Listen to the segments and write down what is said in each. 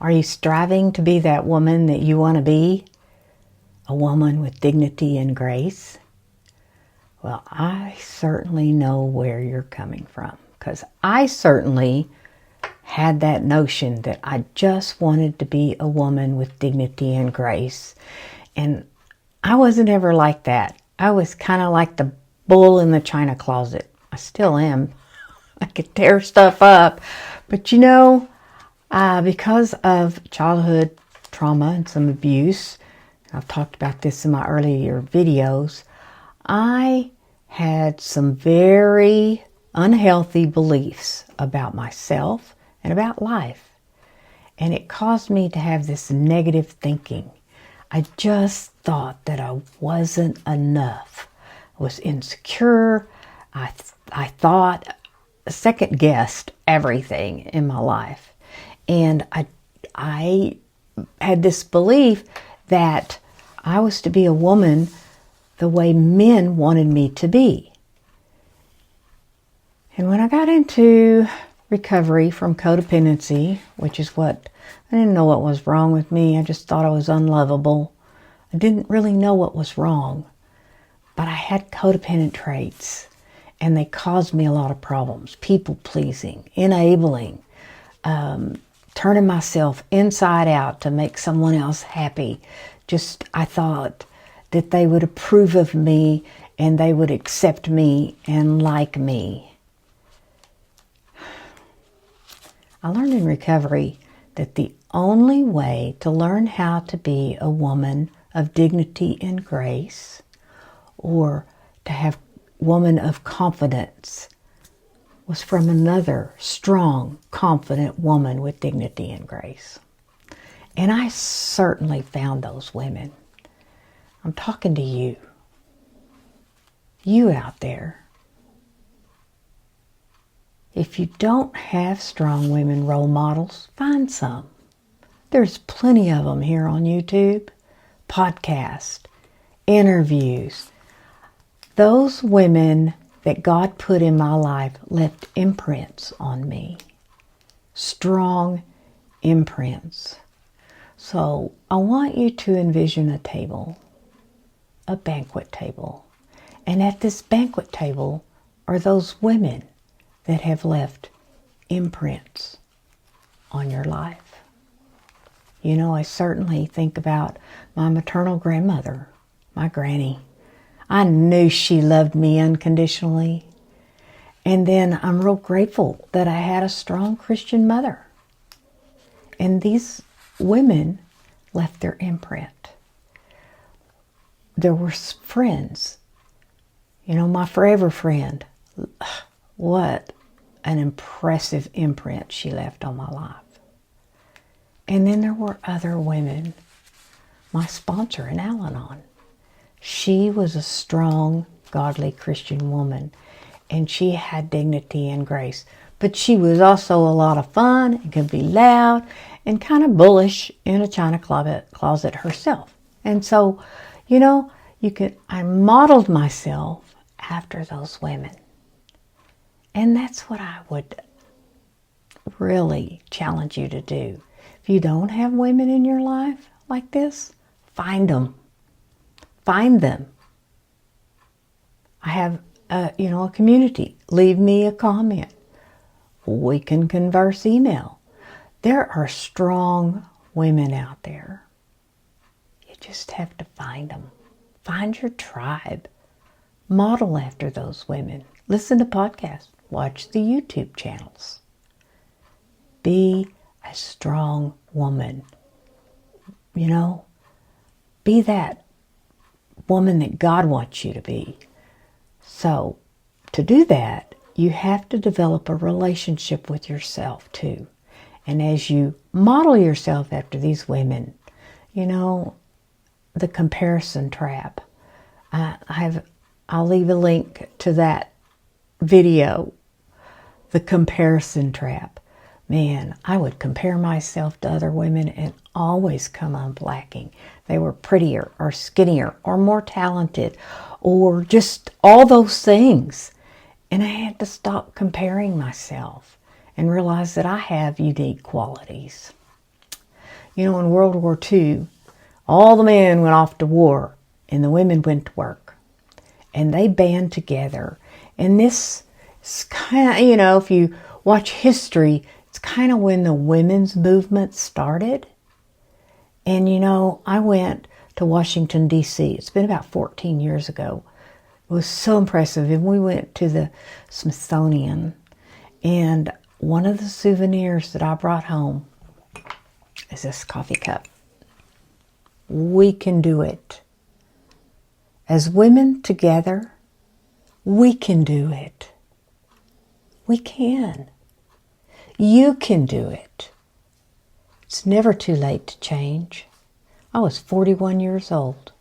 Are you striving to be that woman that you want to be? A woman with dignity and grace? Well, I certainly know where you're coming from, because I certainly had that notion that I just wanted to be a woman with dignity and grace. And I wasn't ever like that. I was kind of like the bull in the china closet. I still am. I could tear stuff up. But because of childhood trauma and some abuse, I've talked about this in my earlier videos, I had some very unhealthy beliefs about myself and about life. And it caused me to have this negative thinking. I just thought that I wasn't enough. I was insecure. I thought, second guessed everything in my life. And I had this belief that I was to be a woman the way men wanted me to be. And when I got into recovery from codependency, which is what, I didn't know what was wrong with me. I just thought I was unlovable. I didn't really know what was wrong. But I had codependent traits, and they caused me a lot of problems. People pleasing, enabling, turning myself inside out to make someone else happy. I thought that they would approve of me and they would accept me and like me. I learned in recovery that the only way to learn how to be a woman of dignity and grace, or to have woman of confidence, was from another strong, confident woman with dignity and grace. And I certainly found those women. I'm talking to you. You out there. If you don't have strong women role models, find some. There's plenty of them here on YouTube, podcasts, interviews. Those women that God put in my life left imprints on me. Strong imprints. So I want you to envision a table, a banquet table. And at this banquet table are those women that have left imprints on your life. I certainly think about my maternal grandmother, my granny. I knew she loved me unconditionally. And then I'm real grateful that I had a strong Christian mother. And these women left their imprint. There were friends. My forever friend. What an impressive imprint she left on my life. And then there were other women. My sponsor in Al-Anon. She was a strong, godly Christian woman. And she had dignity and grace. But she was also a lot of fun and could be loud and kind of bullish in a china closet herself. And so, I modeled myself after those women. And that's what I would really challenge you to do. If you don't have women in your life like this, find them. Find them. I have a community. Leave me a comment. We can converse email. There are strong women out there. You just have to find them. Find your tribe. Model after those women. Listen to podcasts. Watch the YouTube channels. Be a strong woman. Be that woman that God wants you to be. So, to do that, you have to develop a relationship with yourself too. And as you model yourself after these women, the comparison trap. I'll leave a link to that video, the comparison trap. Man, I would compare myself to other women and always come up lacking. They were prettier or skinnier or more talented or just all those things. And I had to stop comparing myself and realize that I have unique qualities. In World War II, all the men went off to war and the women went to work. And they band together. And this is kind of, if you watch history, it's kind of when the women's movement started. And I went to Washington, D.C. It's been about 14 years ago. It was so impressive. And we went to the Smithsonian. And one of the souvenirs that I brought home is this coffee cup. We can do it. As women together, we can do it. We can. You can do it. It's never too late to change. I was 41 years old,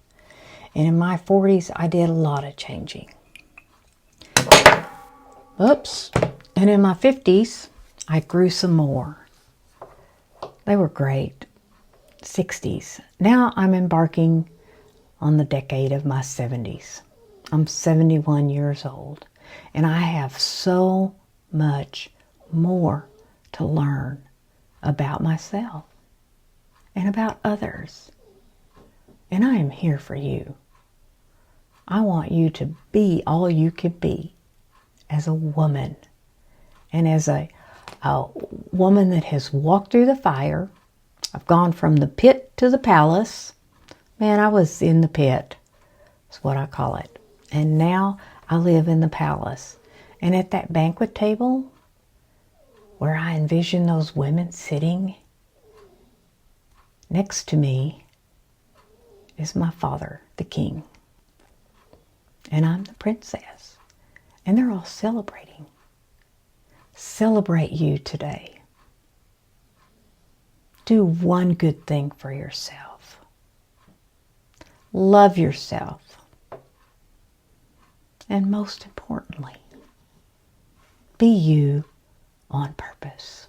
and in my 40s, I did a lot of changing. Oops. And in my 50s, I grew some more. They were great. 60s. Now I'm embarking on the decade of my 70s. I'm 71 years old, and I have so much more to learn about myself and about others. And I am here for you. I want you to be all you can be as a woman, and as a woman that has walked through the fire. I've gone from the pit to the palace. Man, I was in the pit. That's what I call it. And now I live in the palace. And at that banquet table, where I envision those women sitting, next to me is my father, the king. And I'm the princess. And they're all celebrating. Celebrate you today. Do one good thing for yourself. Love yourself. And most importantly, be you on purpose.